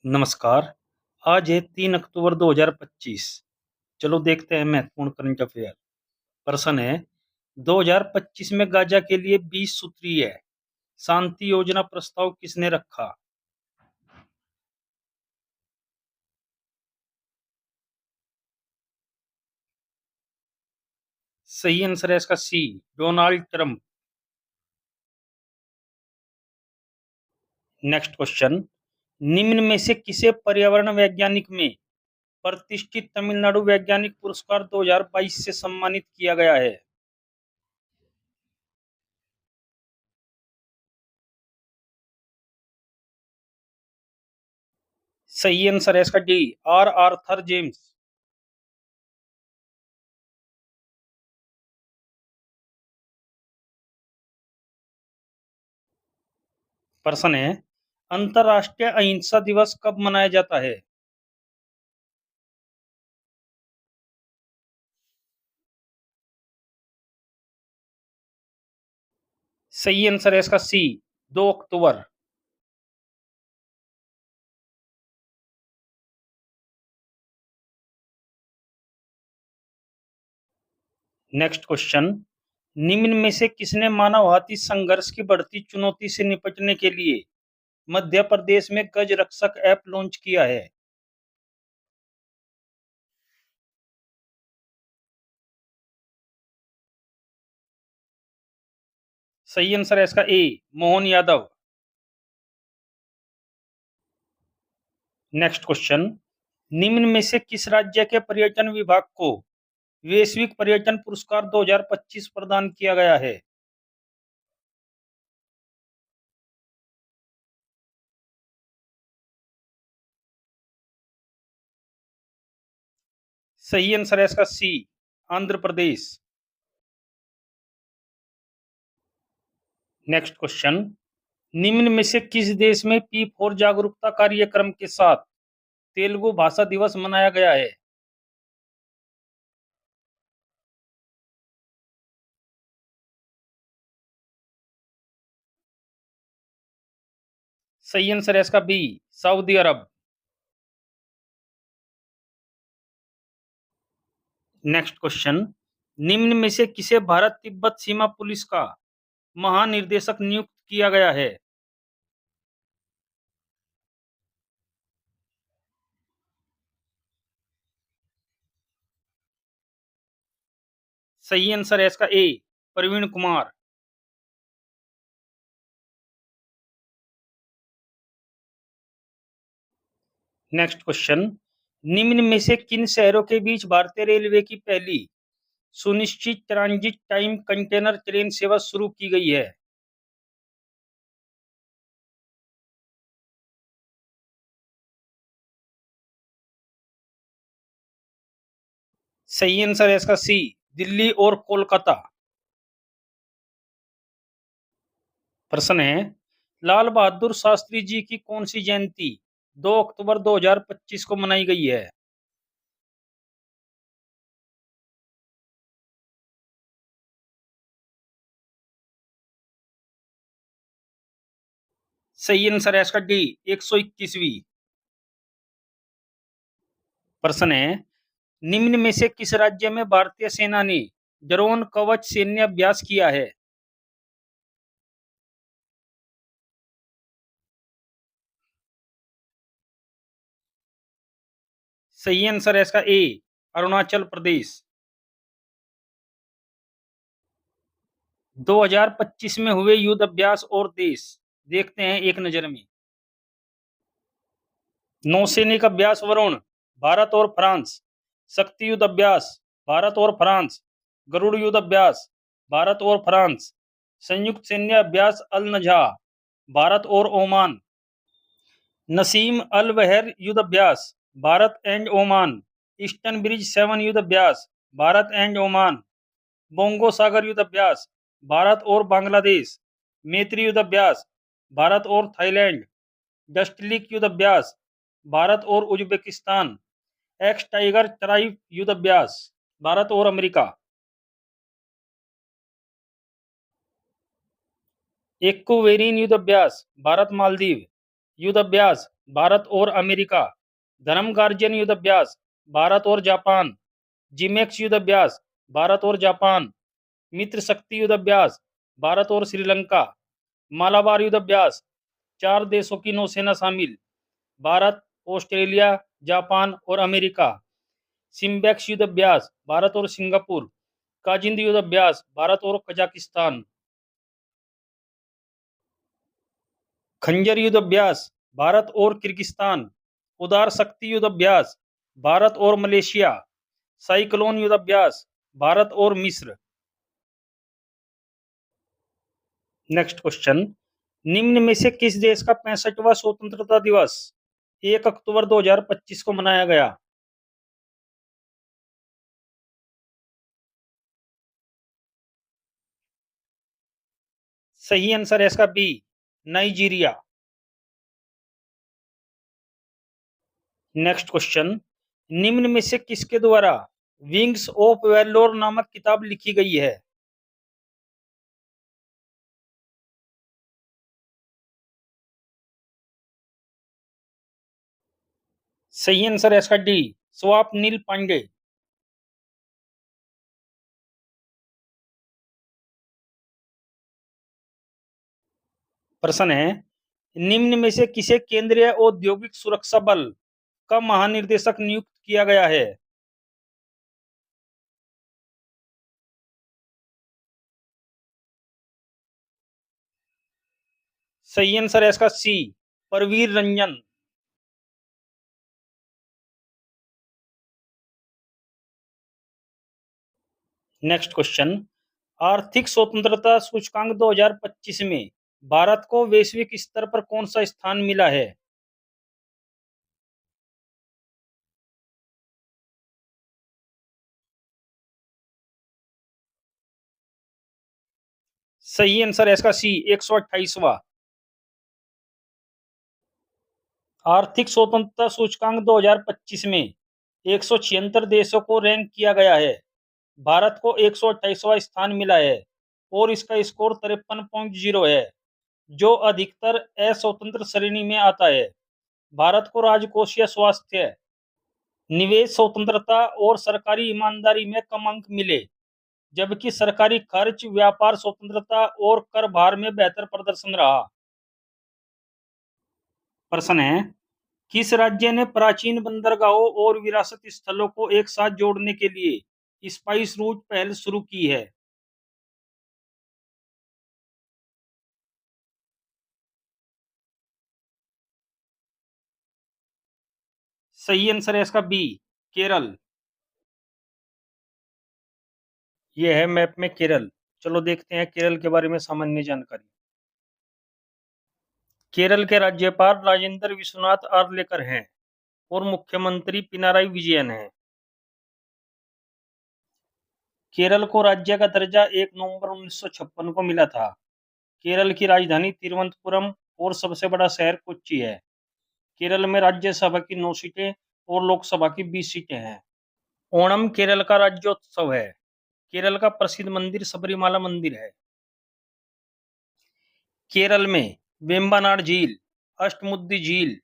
नमस्कार। आज है 3 अक्टूबर 2025। चलो देखते हैं महत्वपूर्ण करंट अफेयर। प्रश्न है, 2025 में गाजा के लिए 20 सूत्रीय शांति योजना प्रस्ताव किसने रखा? सही आंसर है इसका सी, डोनाल्ड ट्रंप। नेक्स्ट क्वेश्चन, निम्न में से किसे पर्यावरण वैज्ञानिक में प्रतिष्ठित तमिलनाडु वैज्ञानिक पुरस्कार 2022 से सम्मानित किया गया है? सही आंसर है इसका डी, आर आर्थर जेम्स। प्रश्न है, अंतर्राष्ट्रीय अहिंसा दिवस कब मनाया जाता है? सही आंसर है इसका सी, 2 अक्टूबर। नेक्स्ट क्वेश्चन, निम्न में से किसने मानव हाथी संघर्ष की बढ़ती चुनौती से निपटने के लिए मध्य प्रदेश में गज रक्षक ऐप लॉन्च किया है? सही आंसर है इसका ए, मोहन यादव। नेक्स्ट क्वेश्चन, निम्न में से किस राज्य के पर्यटन विभाग को वैश्विक पर्यटन पुरस्कार 2025 प्रदान किया गया है? सही आंसर है इसका सी, आंध्र प्रदेश। नेक्स्ट क्वेश्चन, निम्न में से किस देश में P4 जागरूकता कार्यक्रम के साथ तेलुगु भाषा दिवस मनाया गया है? सही आंसर है इसका बी, सऊदी अरब। नेक्स्ट क्वेश्चन, निम्न में से किसे भारत तिब्बत सीमा पुलिस का महानिर्देशक नियुक्त किया गया है? सही आंसर है इसका ए, प्रवीण कुमार। नेक्स्ट क्वेश्चन, निम्न में से किन शहरों के बीच भारतीय रेलवे की पहली सुनिश्चित ट्रांजिट टाइम कंटेनर ट्रेन सेवा शुरू की गई है? सही आंसर है इसका सी, दिल्ली और कोलकाता। प्रश्न है, लाल बहादुर शास्त्री जी की कौन सी जयंती 2 अक्टूबर 2025 को मनाई गई है? सही आंसर है इसका डी, 121वीं। प्रश्न है, निम्न में से किस राज्य में भारतीय सेना ने ड्रोन कवच सैन्य अभ्यास किया है? सही आंसर है इसका ए, अरुणाचल प्रदेश। 2025 में हुए युद्ध अभ्यास और देश देखते हैं एक नजर में। नौसैनिक अभ्यास वरुण, भारत और फ्रांस। शक्ति युद्ध अभ्यास, भारत और फ्रांस। गरुड़ युद्ध अभ्यास, भारत और फ्रांस। संयुक्त सैन्य अभ्यास अल नजहा, भारत और ओमान। नसीम अल बहर युद्ध अभ्यास, Bharat and Oman. Eastern bridge 7 युद्ध अभ्यास, भारत एंड ओमान। बोंगो सागर युद्ध अभ्यास, भारत और बांग्लादेश। मैत्री युद्ध अभ्यास, भारत और थाईलैंड। डस्टलिक युद्ध अभ्यास, भारत और उज्बेकिस्तान। एक्स टाइगर ट्राइब युद्ध अभ्यास, भारत और अमेरिका। एक्को वेरिन युद्ध अभ्यास, भारत मालदीव। युद्ध अभ्यास भारत और अमेरिका। धर्म गार्जियन युद्ध अभ्यास भारत और जापान। जिमेक्स युद्ध अभ्यास भारत और जापान। मित्र शक्ति युद्ध अभ्यास भारत और श्रीलंका। मालाबार युद्ध अभ्यास 4 देशों की नौसेना शामिल, भारत, ऑस्ट्रेलिया, जापान और अमेरिका। सिम्बेक्स युद्ध अभ्यास भारत और सिंगापुर। काजिंद युद्ध अभ्यास भारत और कजाकिस्तान। खंजर युद्ध अभ्यास भारत और किर्गिस्तान। उदार शक्ति युद्ध अभ्यास भारत और मलेशिया। साइक्लोन युद्ध अभ्यास भारत और मिस्र। नेक्स्ट क्वेश्चन, निम्न में से किस देश का 65वां स्वतंत्रता दिवस 1 अक्टूबर 2025 को मनाया गया? सही आंसर है इसका बी, नाइजीरिया। नेक्स्ट क्वेश्चन, निम्न में से किसके द्वारा विंग्स ऑफ वेल्लोर नामक किताब लिखी गई है? सही आंसर है इसका डी, स्वप्निल पांडे। प्रश्न है, निम्न में से किसे केंद्रीय औद्योगिक सुरक्षा बल का महानिर्देशक नियुक्त किया गया है? सही आंसर है इसका सी, परवीर रंजन। नेक्स्ट क्वेश्चन, आर्थिक स्वतंत्रता सूचकांक 2025 में भारत को वैश्विक स्तर पर कौन सा स्थान मिला है? सही आंसर है इसका सी, 128वां। आर्थिक स्वतंत्रता सूचकांक 2025 में 176 देशों को रैंक किया गया है। भारत को 128वां स्थान मिला है और इसका स्कोर 53.0 है, जो अधिकतर अस्वतंत्र श्रेणी में आता है। भारत को राजकोषीय स्वास्थ्य, निवेश स्वतंत्रता और सरकारी ईमानदारी में कम अंक मिले, जबकि सरकारी खर्च, व्यापार स्वतंत्रता और कर भार में बेहतर प्रदर्शन रहा। प्रश्न है, किस राज्य ने प्राचीन बंदरगाहों और विरासत स्थलों को एक साथ जोड़ने के लिए स्पाइस रूट पहल शुरू की है? सही आंसर है इसका बी, केरल। यह है मैप में केरल। चलो देखते हैं केरल के बारे में सामान्य जानकारी। केरल के राज्यपाल राजेंद्र विश्वनाथ आर्लेकर हैं और मुख्यमंत्री पिनाराई विजयन हैं। केरल को राज्य का दर्जा 1 नवंबर 1956 को मिला था। केरल की राजधानी तिरुवनंतपुरम और सबसे बड़ा शहर कोच्चि है। केरल में राज्यसभा की 9 सीटें और लोकसभा की 20 सीटें हैं। ओणम केरल का राज्योत्सव है। केरल का प्रसिद्ध मंदिर सबरीमाला मंदिर है। केरल में वेम्बनाड झील, अष्टमुडी झील,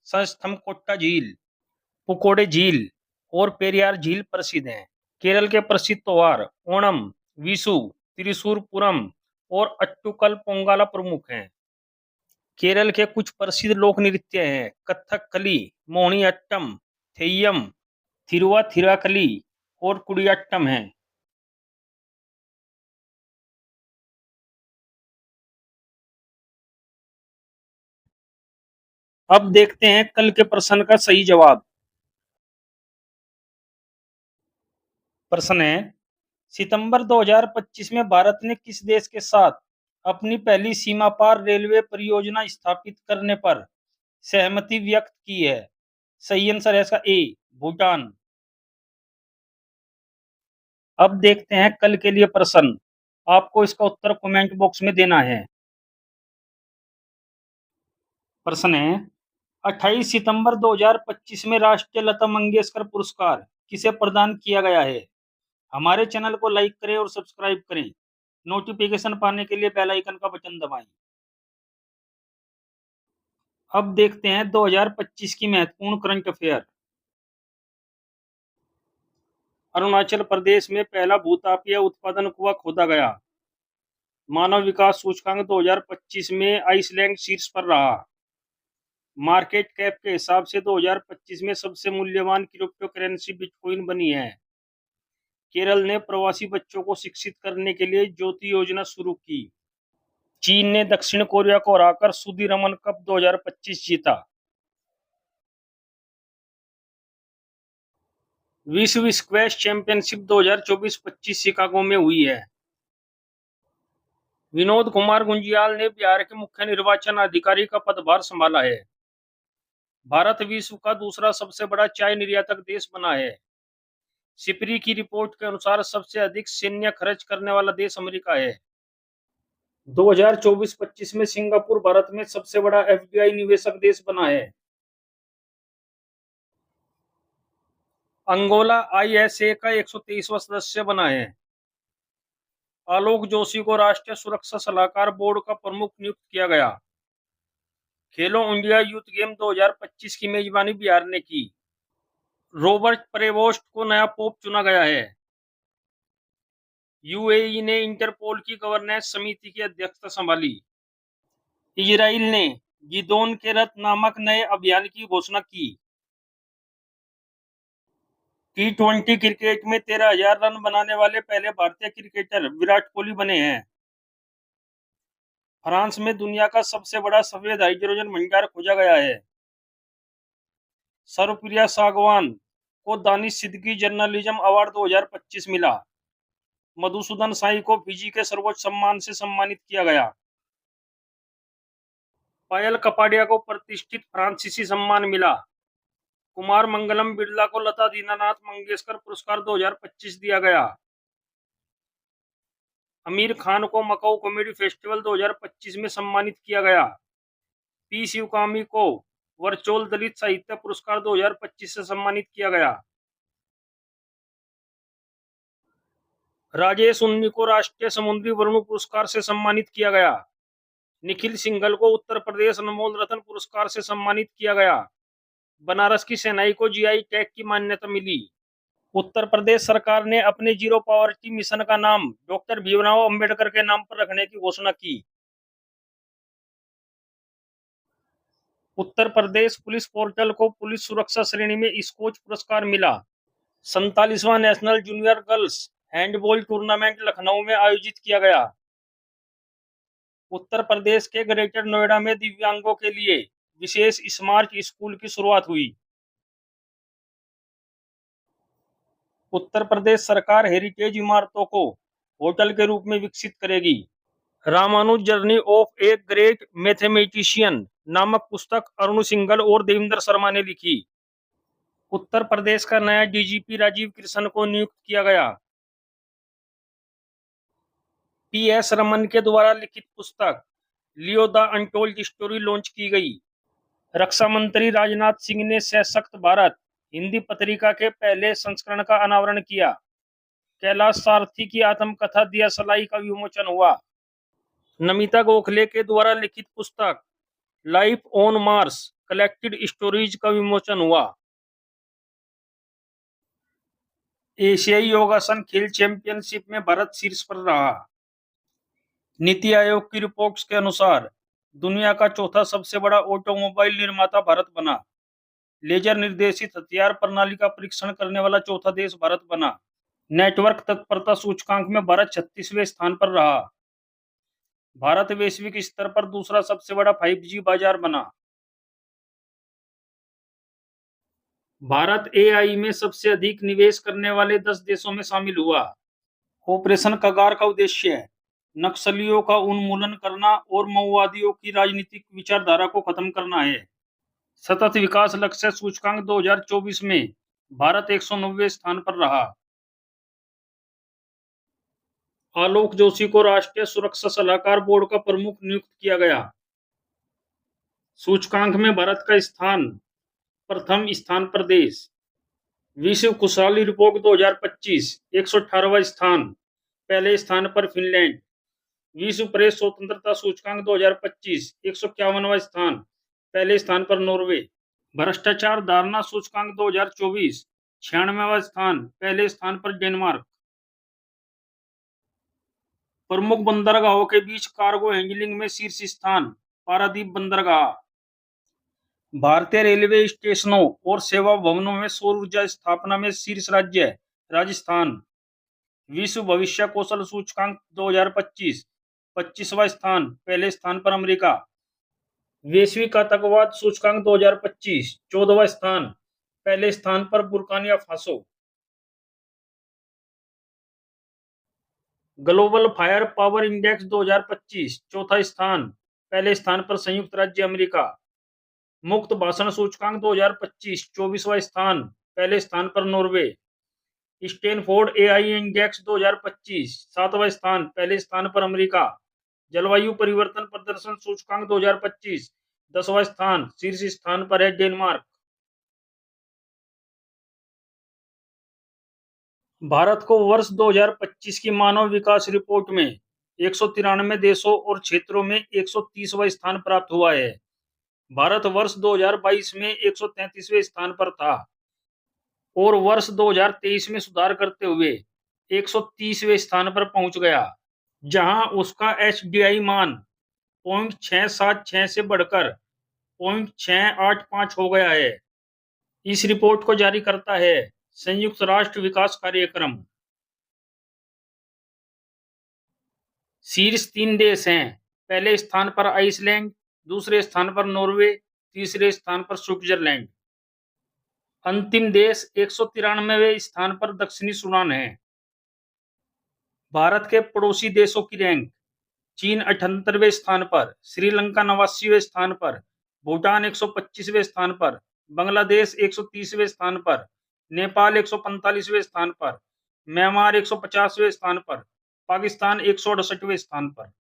संस्थमकोट्टा झील, पुकोडे झील और पेरियार झील प्रसिद्ध हैं। केरल के प्रसिद्ध त्योहार ओणम, विशु, त्रिशूर पूरम और अट्टुकल पोंगला प्रमुख हैं। केरल के कुछ प्रसिद्ध लोक नृत्य हैं कथकली, मोहिनीअट्टम, थेय्यम, थिरुवाथिराकली और कुडियाट्टम हैं। अब देखते हैं कल के प्रश्न का सही जवाब। प्रश्न है, सितंबर 2025 में भारत ने किस देश के साथ अपनी पहली सीमा पार रेलवे परियोजना स्थापित करने पर सहमति व्यक्त की है? सही आंसर है इसका ए, भूटान। अब देखते हैं कल के लिए प्रश्न। आपको इसका उत्तर कमेंट बॉक्स में देना है। प्रश्न है, 28 सितंबर 2025 में राष्ट्रीय लता मंगेशकर पुरस्कार किसे प्रदान किया गया है? हमारे चैनल को लाइक करें और सब्सक्राइब करें। नोटिफिकेशन पाने के लिए बेल आइकन का बटन दबाएं। अब देखते हैं 2025 की महत्वपूर्ण करंट अफेयर। अरुणाचल प्रदेश में पहला भूतापीय उत्पादन कुआं खोदा गया। मानव विकास सूचकांक 2025 में आइसलैंड शीर्ष पर रहा। मार्केट कैप के हिसाब से 2025 में सबसे मूल्यवान क्रिप्टो करेंसी बिटकॉइन बनी है। केरल ने प्रवासी बच्चों को शिक्षित करने के लिए ज्योति योजना शुरू की। चीन ने दक्षिण कोरिया को हराकर सुदीरमन कप 2025 जीता। विश्व स्क्वैश चैंपियनशिप 2024-25 शिकागो में हुई है। विनोद कुमार गुंजियाल ने बिहार के मुख्य निर्वाचन अधिकारी का पदभार संभाला है। भारत विश्व का दूसरा सबसे बड़ा चाय निर्यातक देश बना है। सिपरी की रिपोर्ट के अनुसार सबसे अधिक सैन्य खर्च करने वाला देश अमेरिका है। 2024-25 में सिंगापुर भारत में सबसे बड़ा एफडीआई निवेशक देश बना है। अंगोला आईएसए का 123वां सदस्य बना है। आलोक जोशी को राष्ट्रीय सुरक्षा सलाहकार बोर्ड का प्रमुख नियुक्त किया गया। खेलो इंडिया यूथ गेम 2025 की मेजबानी बिहार ने की। रॉबर्ट प्रेवोस्ट को नया पोप चुना गया है। यूएई ने इंटरपोल की गवर्नेंस समिति की अध्यक्षता संभाली। इजराइल ने गिदोन के रथ नामक नए अभियान की घोषणा की। T20 क्रिकेट में 13,000 रन बनाने वाले पहले भारतीय क्रिकेटर विराट कोहली बने हैं। फ्रांस में दुनिया का सबसे बड़ा सफेद हाइड्रोजन भंडार खोजा गया है। सर्वप्रिया सागवान को दानिश सिद्दीकी जर्नलिज्म अवार्ड 2025 मिला। मधुसूदन साई को फिजी के सर्वोच्च सम्मान से सम्मानित किया गया। पायल कपाडिया को प्रतिष्ठित फ्रांसीसी सम्मान मिला। कुमार मंगलम बिरला को लता दीनानाथ मंगेशकर पुरस्कार 2025 दिया गया। आमिर खान को मकाऊ कॉमेडी फेस्टिवल 2025 में सम्मानित किया गया। पी शिवकामी को वर्चोल दलित साहित्य पुरस्कार 2025 से सम्मानित किया गया। राजेश उन्नी को राष्ट्रीय समुद्री वरुण पुरस्कार से सम्मानित किया गया। निखिल सिंघल को उत्तर प्रदेश अनमोल रत्न पुरस्कार से सम्मानित किया गया। बनारस की सेनाई को जीआई टैग की मान्यता मिली। उत्तर प्रदेश सरकार ने अपने जीरो पॉवर्टी मिशन का नाम डॉक्टर भीमराव अंबेडकर के नाम पर रखने की घोषणा की। उत्तर प्रदेश पुलिस पोर्टल को पुलिस सुरक्षा श्रेणी में स्कोच पुरस्कार मिला। 47वां national junior girls handball tournament Lucknow में आयोजित किया गया। उत्तर प्रदेश के ग्रेटर नोएडा में दिव्यांगों के लिए विशेष स्मार्ट स्कूल की शुरुआत हुई। उत्तर प्रदेश सरकार हेरिटेज इमारतों को होटल के रूप में विकसित करेगी। Ramanuj journey of a great mathematician नामक पुस्तक अरुण सिंघल और देवेंद्र शर्मा ने लिखी। उत्तर प्रदेश का नया डीजीपी राजीव कृष्ण को नियुक्त किया गया। पीएस रमन के द्वारा लिखित पुस्तक Leo the untold story launch की गई। रक्षा मंत्री राजनाथ सिंह ने सशक्त भारत हिंदी पत्रिका के पहले संस्करण का अनावरण किया। कैलाश सारथी की आत्मकथा दिया सलाई का विमोचन हुआ। नमिता गोखले के द्वारा लिखित पुस्तक life on Mars collected stories का विमोचन हुआ। एशियाई योगासन खेल चैंपियनशिप में भारत शीर्ष पर रहा। नीति आयोग की रिपोर्ट्स के अनुसार दुनिया का चौथा सबसे बड़ा ऑटोमोबाइल निर्माता भारत बना। लेजर निर्देशित हथियार प्रणाली का परीक्षण करने वाला चौथा देश भारत बना। नेटवर्क तत्परता सूचकांक में भारत 36वें स्थान पर रहा। भारत वैश्विक स्तर पर दूसरा सबसे बड़ा 5G बाजार बना। भारत एआई में सबसे अधिक निवेश करने वाले 10 देशों में शामिल हुआ। ऑपरेशन कगार का उद्देश्य नक्सलियों का उन्मूलन करना और माओवादियों की राजनीतिक विचारधारा को खत्म करना है। सतत विकास लक्ष्य सूचकांक 2024 में भारत 190वें स्थान पर रहा। आलोक जोशी को राष्ट्रीय सुरक्षा सलाहकार बोर्ड का प्रमुख नियुक्त किया गया। सूचकांक में भारत का स्थान प्रथम स्थान पर देश। विश्व खुशहाली रिपोर्ट 2025 118वां स्थान, पहले स्थान पर फिनलैंड। विश्व प्रेस स्वतंत्रता सूचकांक 2025 151वां स्थान, पहले स्थान पर नॉर्वे। भ्रष्टाचार धारणा सूचकांक 2024 96वां स्थान, पहले स्थान पर डेनमार्क। प्रमुख बंदरगाहों के बीच कार्गो हैंडलिंग में शीर्ष स्थान, पारादीप बंदरगाह। भारतीय रेलवे स्टेशनों और सेवा भवनों में सौर ऊर्जा स्थापना में शीर्ष राज्य, राजस्थान। विश्व भविष्य कौशल सूचकांक 2025 25वां स्थान, पहले स्थान पर अमेरिका। वैश्विक आतंकवाद सूचकांक 2025 14वां स्थान, पहले स्थान पर Burkina Faso. Global fire power index 2025 चौथा स्थान, पहले स्थान पर संयुक्त राज्य अमेरिका। मुक्त भाषण सूचकांक 2025 24वां स्थान, पहले स्थान पर नॉर्वे। स्टैनफोर्ड एआई इंडेक्स 2025 7वां स्थान, पहले स्थान पर अमेरिका। जलवायु परिवर्तन प्रदर्शन सूचकांक 2025 10वां स्थान, शीर्ष स्थान पर है डेनमार्क। भारत को वर्ष 2025 की मानव विकास रिपोर्ट में 193 देशों और क्षेत्रों में 130वां स्थान प्राप्त हुआ है। भारत वर्ष 2022 में 133वें स्थान पर था और वर्ष 2023 में सुधार करते हुए 130वें स्थान पर पहुंच गया, जहां उसका एचडीआई मान 0.676 से बढ़कर 0.685 हो गया है। इस रिपोर्ट को जारी करता है संयुक्त राष्ट्र विकास कार्यक्रम। शीर्ष 3 देश हैं, पहले स्थान पर आइसलैंड, दूसरे स्थान पर नॉर्वे, तीसरे स्थान पर स्विट्जरलैंड। अंतिम देश 193वें स्थान पर दक्षिणी सूडान है। भारत के पड़ोसी देशों की रैंक: चीन 78वें स्थान पर, श्रीलंका 89वें स्थान पर, भूटान 125वें स्थान पर, बांग्लादेश 130वें स्थान पर, नेपाल 145वें स्थान पर, म्यांमार 150वें स्थान पर, पाकिस्तान 168वें स्थान पर।